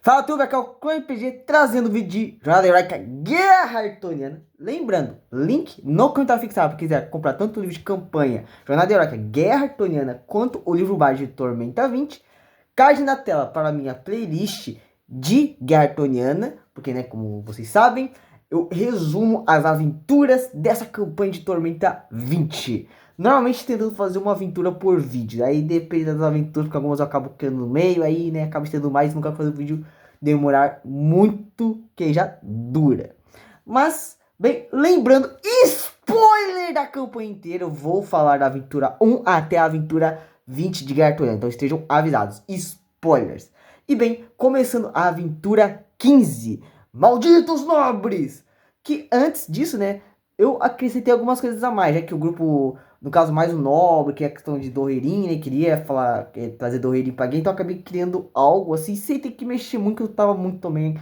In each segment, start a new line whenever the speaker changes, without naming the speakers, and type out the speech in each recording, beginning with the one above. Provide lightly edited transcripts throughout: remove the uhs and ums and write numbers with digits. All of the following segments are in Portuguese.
Fala tudo, aqui é o Clã RPG trazendo o vídeo de Jornada Heróica Guerra Artoniana. Lembrando, link no comentário fixado, se quiser comprar tanto o livro de campanha Jornada Heróica Guerra Artoniana quanto o livro base de Tormenta 20. Card na tela para a minha playlist de Guerra Artoniana, porque, né, como vocês sabem, eu resumo as aventuras dessa campanha de Tormenta 20. Normalmente tentando fazer uma aventura por vídeo. Aí depende das aventuras, porque algumas eu acabo ficando no meio. Aí, né, acabo estendendo mais. Nunca fazer o vídeo demorar muito, que já dura. Mas, bem, lembrando, spoiler da campanha inteira. Eu vou falar da aventura 1 até a aventura 20 de Guerra Artoniana. Então estejam avisados. Spoilers. E bem, começando a aventura 15. Malditos nobres! Que antes disso, né, eu acrescentei algumas coisas a mais, já que o grupo, no caso mais o nobre, que é a questão de Doreirin, né, queria falar, trazer Doreirin pra game, então eu acabei criando algo assim, sem ter que mexer muito, eu tava muito também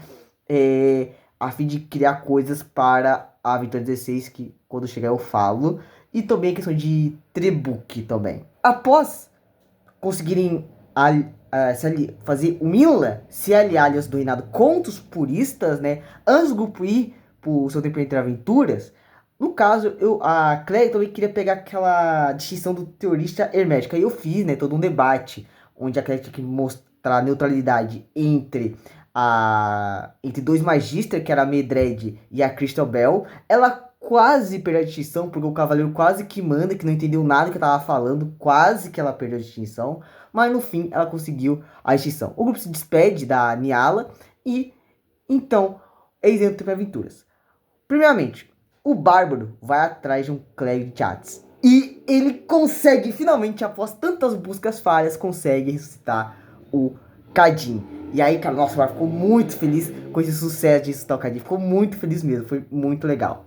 a fim de criar coisas para a Aventura 16, que quando chegar eu falo, e também a questão de Trebuch também. Após conseguirem fazer o Mila se aliar aliança do reinado contra os puristas, né, antes do grupo ir pro seu tempo entre aventuras. No caso, a Claire também queria pegar aquela distinção do teorista hermético. Aí eu fiz, né, todo um debate onde a Claire tinha que mostrar neutralidade entre dois magisters, que era a Medred e a Crystal Bell. Ela quase perdeu a distinção, porque o cavaleiro quase que manda, que não entendeu nada que eu tava falando, quase que ela perdeu a distinção, mas no fim ela conseguiu a distinção. O grupo se despede da Niala e então eles entram para aventuras. Primeiramente, o Bárbaro vai atrás de um clérigo de Chats. E ele consegue, finalmente, após tantas buscas falhas, consegue ressuscitar o Kadin. E aí, cara, nossa, o Bárbaro ficou muito feliz com esse sucesso de ressuscitar o Kadin. Ficou muito feliz mesmo, foi muito legal.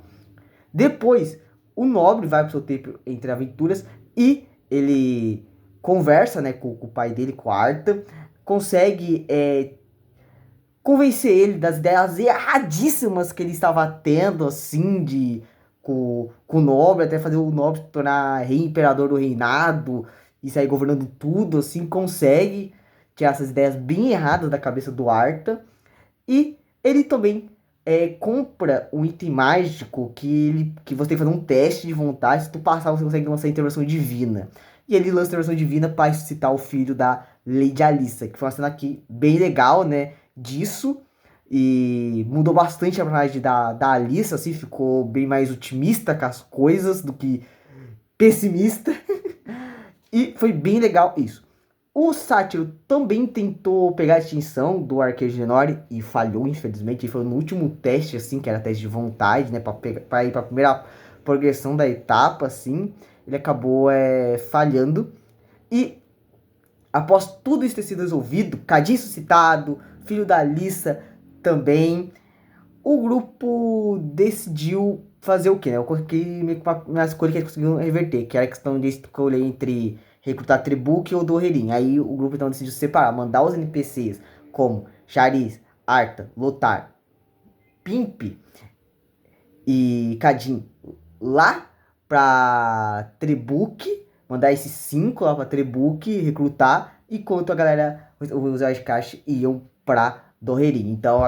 Depois, o Nobre vai pro seu tempo entre aventuras e ele conversa, né, com o pai dele, com a Arta. Consegue convencer ele das ideias erradíssimas que ele estava tendo, assim, com o Nobre, até fazer o Nobre se tornar rei imperador do reinado e sair governando tudo, assim, consegue tirar essas ideias bem erradas da cabeça do Arta. E ele também compra um item mágico que você tem que fazer um teste de vontade. Se tu passar, você consegue lançar a intervenção divina. E ele lança a intervenção divina para ressuscitar o filho da Lady Alyssa, que foi uma cena aqui bem legal, né? Disso. E mudou bastante a personagem da Alyssa, assim, ficou bem mais otimista com as coisas do que pessimista. E foi bem legal isso. O Sátiro também tentou pegar a extinção do Arqueiro de Nori e falhou, infelizmente. Ele foi no último teste, assim, que era teste de vontade, né? Pra ir pra primeira progressão da etapa, assim. Ele acabou falhando. E após tudo isso ter sido resolvido, Kadin suscitado, filho da Alissa também, o grupo decidiu fazer o quê? Né? Eu coloquei meio que uma escolha que eles conseguiram reverter, que era a questão de escolher entre recrutar Trebuch ou Doreirin. Aí o grupo então decidiu separar, mandar os NPCs como Chariz, Arta, Lothar, Pimp e Kadin lá pra Trebuch, mandar esses 5 lá pra Trebuch recrutar, enquanto a galera, os Ashkash iam pra Doreirin. Então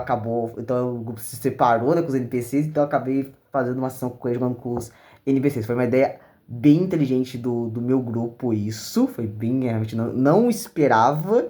então o grupo se separou, né, com os NPCs, então eu acabei fazendo uma ação com eles, jogando com os NPCs. Foi uma ideia bem inteligente do meu grupo isso, foi bem, realmente não esperava.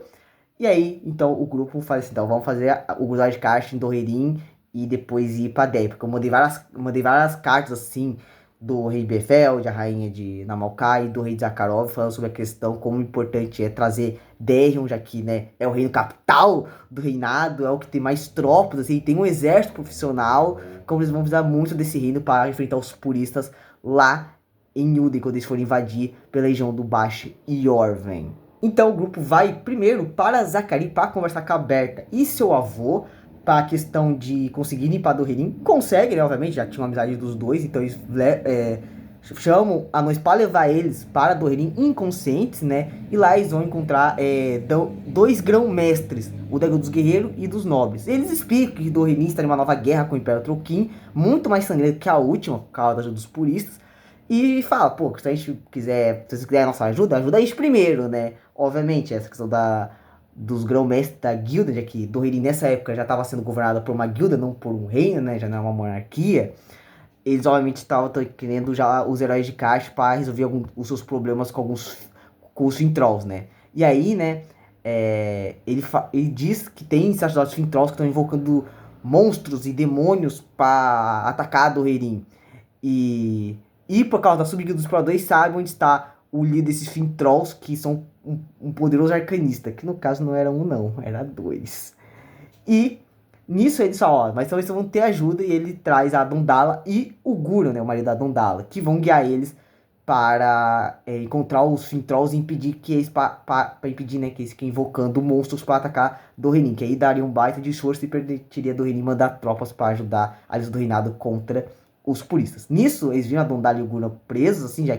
E aí, então o grupo faz assim, então vamos fazer o Ashkash em Doreirin e depois ir pra Dé, porque eu mandei várias cartas assim do rei Befeld, a rainha de Namalkai, do rei de Zakharov, falando sobre a questão como importante é trazer Derion, já que, né, é o reino capital do reinado, é o que tem mais tropas, assim, tem um exército profissional, como eles vão precisar muito desse reino para enfrentar os puristas lá em Yuden, quando eles forem invadir pela região do Baixo Yorven. Então o grupo vai primeiro para Zakari para conversar com a Berta e seu avô, para a questão de conseguir limpar Doreirin. Consegue, né, obviamente, já que tinha uma amizade dos dois, então eles chamam anões para levar eles para Doreirin inconscientes, né? E lá eles vão encontrar dois grão-mestres, o dragão dos guerreiros e dos nobres. Eles explicam que Doreirin está em uma nova guerra com o Império Troquim, muito mais sangrenta que a última, por causa da ajuda dos puristas. E fala, pô, se a gente quiser, se vocês quiserem a nossa ajuda, ajuda a gente primeiro, né? Obviamente, essa questão dos grão-mestres da guilda, já que Doheirin nessa época já estava sendo governada por uma guilda, não por um reino, né? Já não é uma monarquia. Eles obviamente estavam querendo já os heróis de caixa para resolver os seus problemas com os Fintrolls, né? E aí, né, ele diz que tem sacerdotes Fintrolls que estão invocando monstros e demônios para atacar a Doheirin. E por causa da subguilda dos exploradores, sabe onde está o líder desses Fintrolls, que são um poderoso arcanista, que no caso não era um não, era dois. E nisso ele só, mas talvez vão ter ajuda, e ele traz a Dondala e o Guro, né, o marido da Dondala, que vão guiar eles para encontrar os Fintrolls e impedir que eles para impedir, né, que eles fiquem invocando monstros para atacar Doheirin, que aí daria um baita de esforço e permitiria Doheirin mandar tropas para ajudar a lista do reinado contra os puristas. Nisso eles viram a Dondala e o Guro presos, assim, já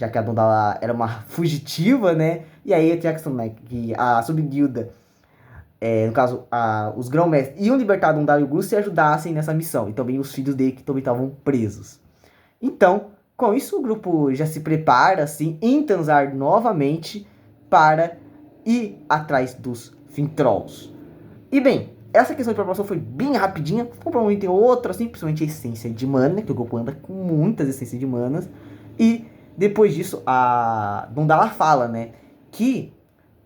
que a Dondala era uma fugitiva, né, e aí tinha a questão, né, que a subguilda, no caso, os grão-mestres iam libertar Dondala e o Guro se ajudassem nessa missão, e também os filhos dele que também estavam presos. Então, com isso, o grupo já se prepara, assim, em Tanzar novamente para ir atrás dos Fintrolls. E bem, essa questão de preparação foi bem rapidinha, comprou um item ou outro, assim, principalmente a essência de mana, né, que o grupo anda com muitas essências de manas. E depois disso, a Dondala fala, né, que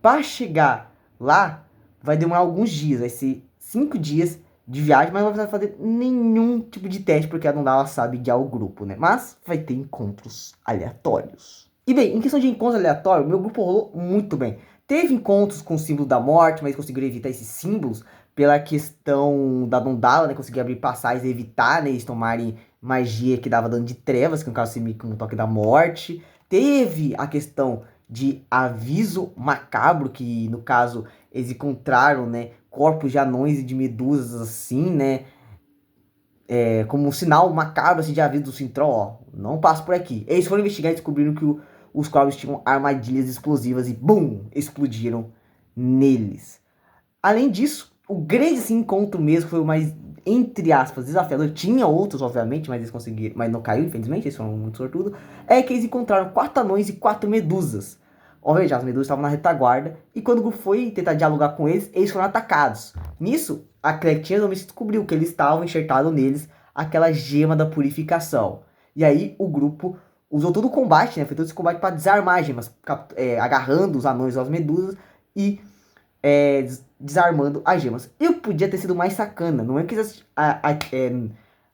para chegar lá vai demorar alguns dias, vai ser 5 dias de viagem, mas não vai precisar fazer nenhum tipo de teste, porque a Dondala sabe guiar o grupo, né? Mas vai ter encontros aleatórios. E bem, em questão de encontros aleatórios, meu grupo rolou muito bem. Teve encontros com o símbolo da morte, mas conseguiram evitar esses símbolos pela questão da Dondala, né? Conseguir abrir passagens e evitar, né, eles tomarem magia que dava dano de trevas, que no caso seria um toque da morte. Teve a questão de aviso macabro, que no caso eles encontraram, né, corpos de anões e de medusas, assim, né, como um sinal macabro, assim, de aviso do Fintroll, ó, não passo por aqui. Eles foram investigar e descobriram que os corpos tinham armadilhas explosivas e, bum, explodiram neles. Além disso, o grande assim, encontro mesmo foi o mais, entre aspas, desafiador. Tinha outros, obviamente, mas eles conseguiram, mas não caiu, infelizmente, eles foram muito sortudos. É que eles encontraram 4 anões e 4 medusas. Obviamente, as medusas estavam na retaguarda, e quando o grupo foi tentar dialogar com eles, eles foram atacados. Nisso, a Cretinha descobriu que eles estavam enxertados neles aquela gema da purificação. E aí o grupo usou todo o combate, né? Foi todo esse combate para desarmar as gemas, agarrando os anões e as medusas e desarmando as gemas. Eu podia ter sido mais sacana, não é que eles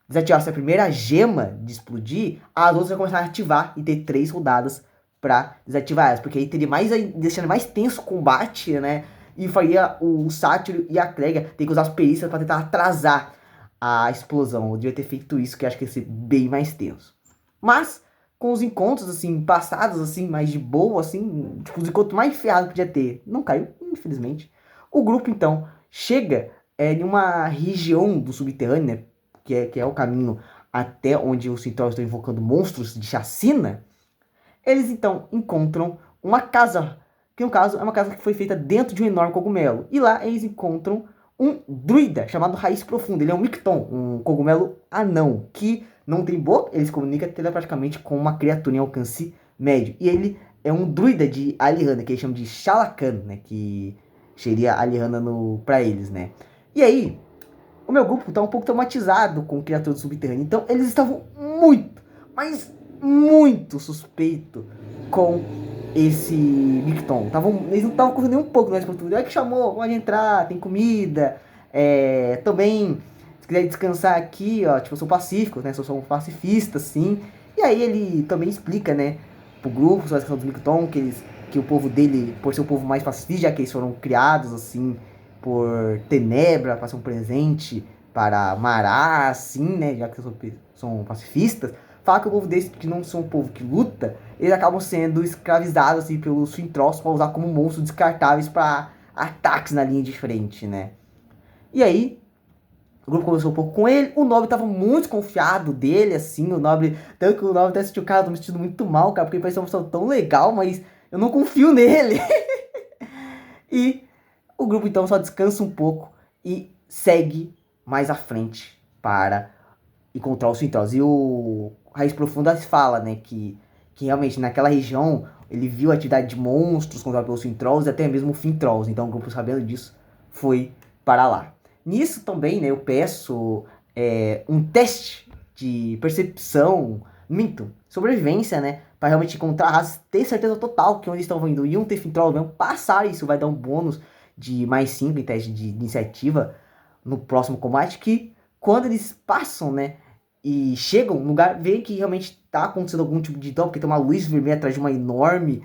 desativassem a primeira gema de explodir, as outras iam começar a ativar e ter 3 rodadas pra desativar elas, porque aí teria deixando mais tenso o combate, né? E faria o Sátiro e a Clega ter que usar as perícias para tentar atrasar a explosão. Eu devia ter feito isso, que eu acho que ia ser bem mais tenso. Mas, com os encontros, assim, passados, assim, mais de boa, assim, tipo, os encontros mais ferrados que podia ter, não caiu, infelizmente. O grupo, então, chega em uma região do subterrâneo, né? Que é o caminho até onde os Cintróis estão invocando monstros de chacina. Eles então encontram uma casa, que no caso é uma casa que foi feita dentro de um enorme cogumelo. E lá eles encontram um druida chamado Raiz Profunda. Ele é um Micton, um cogumelo anão, que não tem boca, ele se comunica telepaticamente com uma criatura em alcance médio. E ele é um druida de Alihanna, que eles chamam de Shalakan, né? Que seria Alihanna pra eles, né? E aí, o meu grupo tá um pouco traumatizado com criaturas do subterrâneo. Então eles estavam muito, mas muito suspeito com esse Micton. Eles não estavam correndo nem um pouco mais oportunidade. É que chamou, pode entrar, tem comida. Também, se quiser descansar aqui, ó, tipo, eu sou pacífico, né? Sou um pacifista, assim. E aí ele também explica, né, pro grupo sobre a questão do Micton, que o povo dele, por ser o povo mais pacifista, já que eles foram criados, assim, por Tenebra, para ser um presente para Mará, assim, né, já que são pacifistas, fala que o povo deles, que não são um povo que luta, eles acabam sendo escravizados, assim, pelos Fintrolls para usar como monstros descartáveis para ataques na linha de frente, né. E aí, o grupo conversou um pouco com ele, o Nobre tava muito desconfiado dele, assim, o Nobre, tanto que o Nobre até assistiu, cara, eu tô me sentindo muito mal, cara, porque ele parece uma pessoa tão legal, mas eu não confio nele. E o grupo então só descansa um pouco e segue mais à frente para encontrar os Fintrolls. E o Raiz Profunda fala, né, que realmente naquela região ele viu a atividade de monstros controlados pelos Fintrolls e até mesmo o Fintrolls. Então o grupo, sabendo disso, foi para lá. Nisso também, né, eu peço um teste de percepção, sobrevivência, né, para realmente encontrar raças, ter certeza total que onde estão indo iam ter Fintrolls mesmo, passar isso vai dar um bônus de mais 5 em teste de iniciativa no próximo combate, que quando eles passam, né, e chegam no lugar, veem que realmente tá acontecendo algum tipo de dano, porque tem uma luz vermelha atrás de uma enorme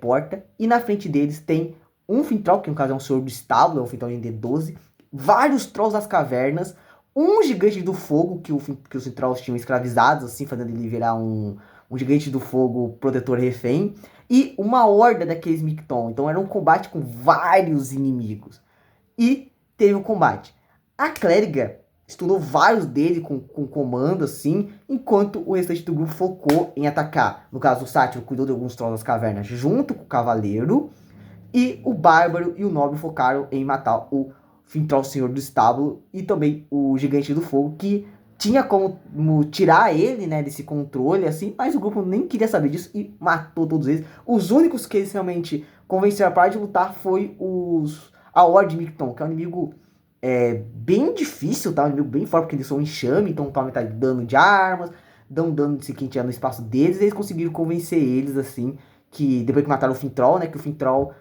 porta, e na frente deles tem um Fintroll, que no caso é um senhor do estábulo, é um Fintroll em D12, vários Trolls das cavernas, um gigante do fogo, que os Fintrolls tinham escravizados, assim, fazendo ele virar um gigante do fogo protetor refém, e uma horda daqueles Micton. Então era um combate com vários inimigos. E teve o combate. A clériga estudou vários dele com comando, assim, enquanto o restante do grupo focou em atacar. No caso, o Sátiro cuidou de alguns trolls das cavernas junto com o cavaleiro, e o bárbaro e o nobre focaram em matar o Fintroll Senhor do Estábulo e também o Gigante do Fogo, que tinha como tirar ele, né, desse controle, assim, mas o grupo nem queria saber disso e matou todos eles. Os únicos que eles realmente convenceram a parar de lutar foi a Horde Micton, que é um inimigo bem difícil, tá? Um inimigo bem forte, porque eles são enxame, então toma metade de dano de armas, dão dano de quem tinha no espaço deles, e eles conseguiram convencer eles, assim, que depois que mataram o Fintroll, né, que o Fintroll,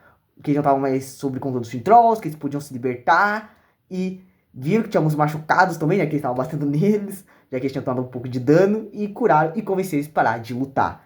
que eles não estavam mais sob controle dos Fintrolls, que eles podiam se libertar, e viram que tinha alguns machucados também, já que eles estavam batendo neles, já que eles tinham tomado um pouco de dano, e curaram e convenceram eles a parar de lutar.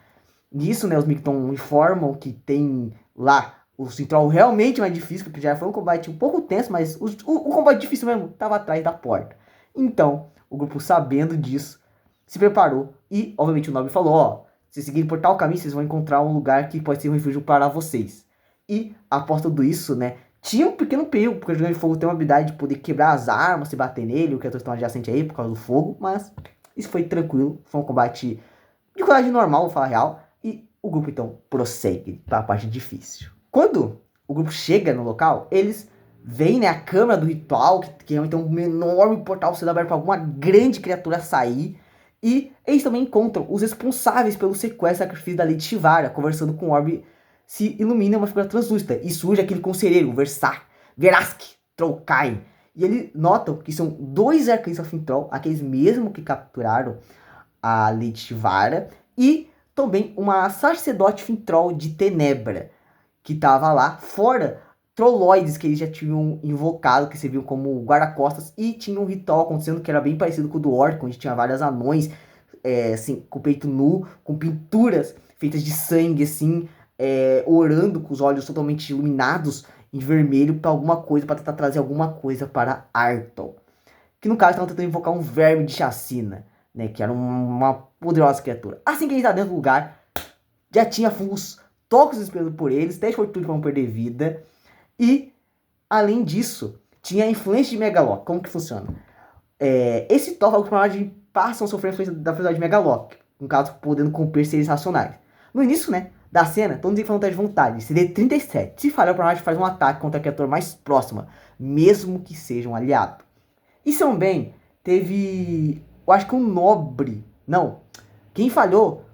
Nisso, né, os Micton informam que tem lá o Fintroll realmente mais difícil, porque já foi um combate um pouco tenso, mas o combate difícil mesmo estava atrás da porta. Então, o grupo, sabendo disso, se preparou e, obviamente, o nobre falou, ó, se seguirem por tal caminho, vocês vão encontrar um lugar que pode ser um refúgio para vocês. E, após tudo isso, né, tinha um pequeno perigo, porque o Gigante de Fogo tem uma habilidade de poder quebrar as armas, se bater nele, o criatura estão adjacente aí por causa do fogo, mas isso foi tranquilo, foi um combate de coragem normal, vou falar a real, e o grupo, então, prossegue para a parte difícil. Quando o grupo chega no local, eles veem, né, a câmara do ritual, que é então um enorme portal sendo aberto para alguma grande criatura sair. E eles também encontram os responsáveis pelo sequestro e sacrifício da Lady Shivara, conversando com o orbe, se ilumina uma figura translúcida. E surge aquele conselheiro, Verask Trollkain. E eles notam que são dois arcanos Fintroll, aqueles mesmo que capturaram a Lady Shivara, e também uma sacerdote Fintroll de Tenebra, que tava lá, fora trolloides que eles já tinham invocado, que serviam como guarda-costas, e tinha um ritual acontecendo que era bem parecido com o do Orc, onde tinha vários anões, assim, com o peito nu, com pinturas feitas de sangue, assim, orando com os olhos totalmente iluminados em vermelho para alguma coisa, para tentar trazer alguma coisa para Arthur. Que no caso estavam tentando invocar um verme de chacina, né, que era uma poderosa criatura. Assim que ele está dentro do lugar, já tinha fungos tóxicos esperando por eles, teste de fortuna para não perder vida. E, além disso, tinha a influência de Megalock. Como que funciona? Esse toque, alguns personagens passam a sofrer a influência da velocidade de Megalock, no caso, podendo cumprir seres racionais. No início, né, da cena, todo mundo tem que fazer um teste de vontade. CD 37. Se falhar, o personagem faz um ataque contra a criatura mais próxima, mesmo que seja um aliado. E também teve, eu acho que um nobre. Não, quem falhou,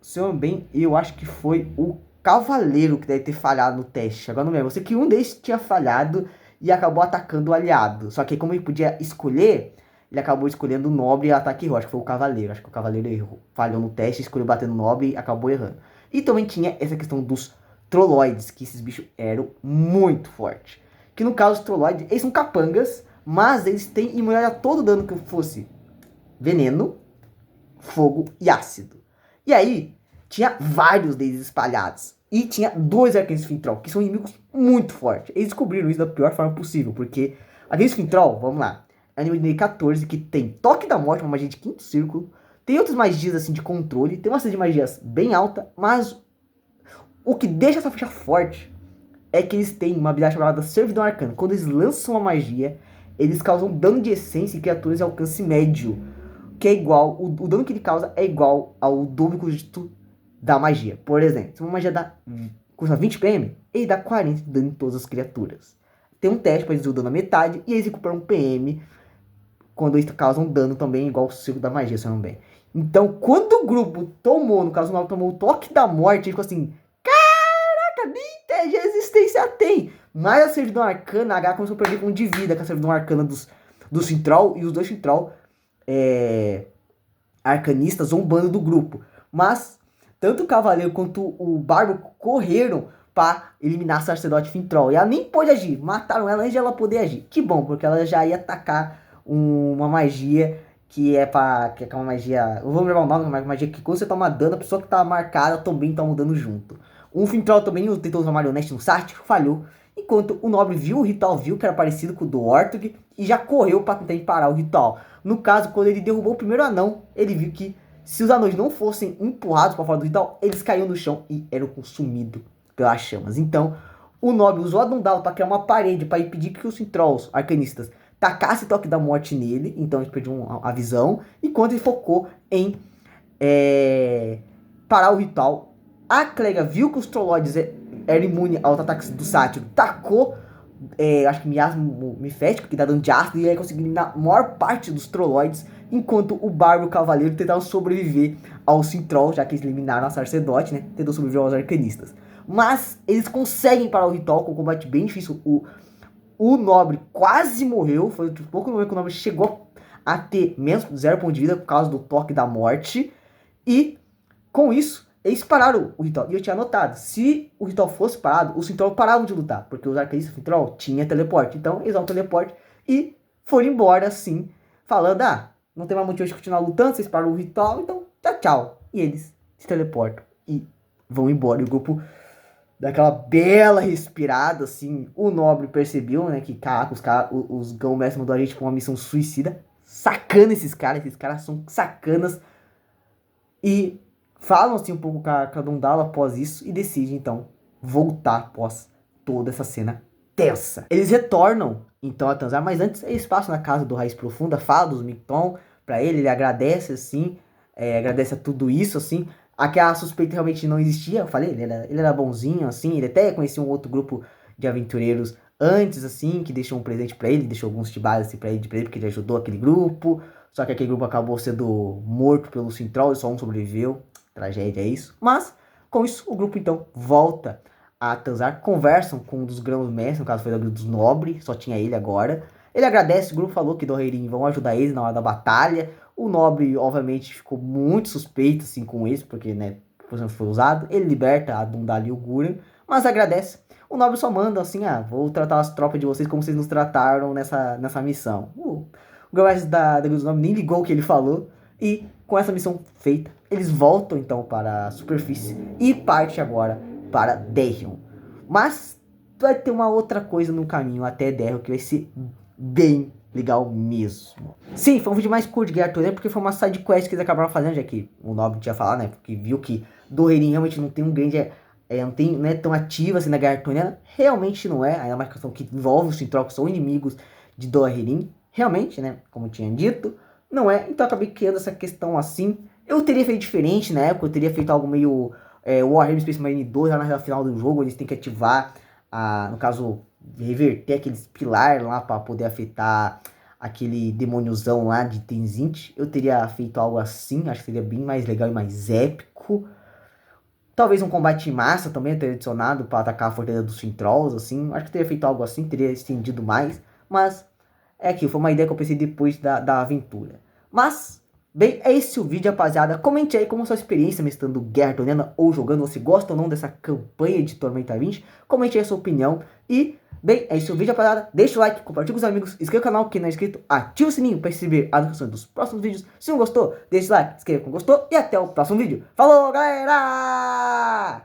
se eu bem, eu acho que foi o cavaleiro que deve ter falhado no teste. Agora não lembro. Eu sei que um deles tinha falhado e acabou atacando o aliado. Só que como ele podia escolher, ele acabou escolhendo o nobre e ataque errou. Acho que foi o cavaleiro. Acho que o cavaleiro errou, falhou no teste, escolheu bater no nobre e acabou errando. E também tinha essa questão dos trolloides, que esses bichos eram muito fortes. Que no caso, os trolloides, eles são capangas, mas eles têm imunidade a todo dano que fosse veneno, fogo e ácido. E aí, tinha vários deles espalhados. E tinha dois arcanos Fintroll, que são inimigos muito fortes. Eles descobriram isso da pior forma possível, porque aqueles Fintroll, vamos lá, é um nível de 14 que tem Toque da Morte, uma magia de quinto círculo, tem outras magias assim de controle, tem uma série de magias bem alta, mas o que deixa essa ficha forte é que eles têm uma habilidade chamada Servidão Arcana. Quando eles lançam uma magia, eles causam dano de essência em criaturas de alcance médio, que é igual, o dano que ele causa é igual ao dobro custo da magia. Por exemplo, se uma magia custa 20 PM, ele dá 40 de dano em todas as criaturas. Tem um teste para eles o dano na metade e eles recuperam um PM quando eles causam dano também igual ao ciclo da magia, se não bem. Então, quando o grupo tomou, no caso o Nobel tomou o Toque da Morte, ele ficou assim, ela tem. Mas a servidão arcana, a H começou a perder um de vida com a servidão arcana do Synthrall. E os dois Synthrall arcanistas zombando do grupo. Mas tanto o Cavaleiro quanto o Barbo correram para eliminar a Sacerdote Synthrall. E ela nem pôde agir. Mataram ela antes de ela poder agir. Que bom, porque ela já ia atacar uma magia que é uma magia... Eu vou lembrar o nome, uma magia que quando você toma dano, a pessoa que tá marcada também tá mudando junto. Um Synthrall também tentou usar marionete no Sártico, falhou. Enquanto o Nobre viu o ritual, viu que era parecido com o do Ortug e já correu para tentar parar o ritual. No caso, quando ele derrubou o primeiro anão, ele viu que se os anões não fossem empurrados para fora do ritual, eles caíam no chão e eram consumidos pelas chamas. Então, o Nobre usou a Dundala para criar uma parede para impedir que os Synthralls arcanistas tacassem toque da morte nele. Então, eles perderam a visão. Enquanto ele focou em parar o ritual. A Clega viu que os Trollodes eram imunes aos ataques do Sátiro. Tacou, acho que miasmo mifético, que dá dano de ácido. E aí conseguiu eliminar a maior parte dos Trollodes. Enquanto o Barbo e o Cavaleiro tentaram sobreviver ao Synthrall, já que eles eliminaram a Sacerdote, né? Tentou sobreviver aos Arcanistas. Mas eles conseguem parar o ritual com um combate bem difícil. O Nobre quase morreu. Foi pouco no momento que o Nobre chegou a ter menos 0 ponto de vida por causa do toque da morte. E com isso, eles pararam o ritual. E eu tinha notado, se o ritual fosse parado, os Synthrall paravam de lutar. Porque os arcanistas do Synthrall tinham teleporte. Então eles usaram teleporte e foram embora assim, falando, não tem mais motivo de continuar lutando, vocês param o ritual, então tchau, tchau. E eles se teleportam e vão embora. E o grupo daquela bela respirada, assim, o Nobre percebeu, né, que caraca, os Gão-Mestre mandou a gente pra uma missão suicida. Sacana esses caras são sacanas. E falam, assim, um pouco com a Dundala após isso e decidem, então, voltar após toda essa cena tensa. Eles retornam, então, a Tanzar, mas antes eles passam na casa do Raiz Profunda, fala dos Micton pra ele agradece, assim, agradece a tudo isso, assim. Aquela suspeita realmente não existia, eu falei, ele era bonzinho, assim, ele até conhecia um outro grupo de aventureiros antes, assim, que deixou um presente pra ele, deixou alguns tibais assim, pra ele de presente, porque ele ajudou aquele grupo, só que aquele grupo acabou sendo morto pelo Synthrall e só um sobreviveu, tragédia é isso. Mas, com isso, o grupo então volta a Tanzar, conversam com um dos Grãos-Mestres, no caso foi dos Nobre, só tinha ele agora. Ele agradece, o grupo falou que Doreirin vão ajudar eles na hora da batalha. O Nobre, obviamente, ficou muito suspeito, assim, com isso, porque, né, por exemplo, foi usado. Ele liberta a Dundala e o Guren, mas agradece. O Nobre só manda, assim, vou tratar as tropas de vocês como vocês nos trataram nessa missão. O Grão-Mestre da Guilda dos Nobre nem ligou o que ele falou. E, com essa missão feita, eles voltam, então, para a superfície e parte agora para Derion. Mas vai ter uma outra coisa no caminho até Derion que vai ser bem legal mesmo. Sim, foi um vídeo mais curto de Guerra Arturiana, porque foi uma side quest que eles acabaram fazendo, já que o Nobre tinha falado, né? Porque viu que Doreirin realmente não tem um grande... não é tão ativa assim na Guerra Arturiana. Realmente não é. Ainda mais questão que envolve os Synthrall, que são inimigos de Doreirin. Realmente, né? Como eu tinha dito, não é. Então eu acabei criando essa questão assim. Eu teria feito diferente na época. Eu teria feito algo meio... Warhammer Space Marine 2, lá na final do jogo, eles têm que ativar, no caso, reverter aqueles pilares lá para poder afetar aquele demôniozão lá de Tenzint. Eu teria feito algo assim, acho que seria bem mais legal e mais épico. Talvez um combate em massa também eu teria adicionado para atacar a fortaleza dos Synthralls, assim. Acho que teria feito algo assim, teria estendido mais. Mas é aquilo, foi uma ideia que eu pensei depois da aventura. Mas... bem, é esse o vídeo, rapaziada. Comente aí como a sua experiência mestrando Guerra Arturiana ou jogando. Você gosta ou não dessa campanha de Tormenta 20? Comente aí a sua opinião. E, bem, é esse o vídeo, rapaziada. Deixa o like, compartilha com os amigos, inscreva no canal quem não é inscrito, ativa o sininho para receber as notificações dos próximos vídeos. Se não gostou, deixa o like, inscreva com gostou e até o próximo vídeo. Falou, galera!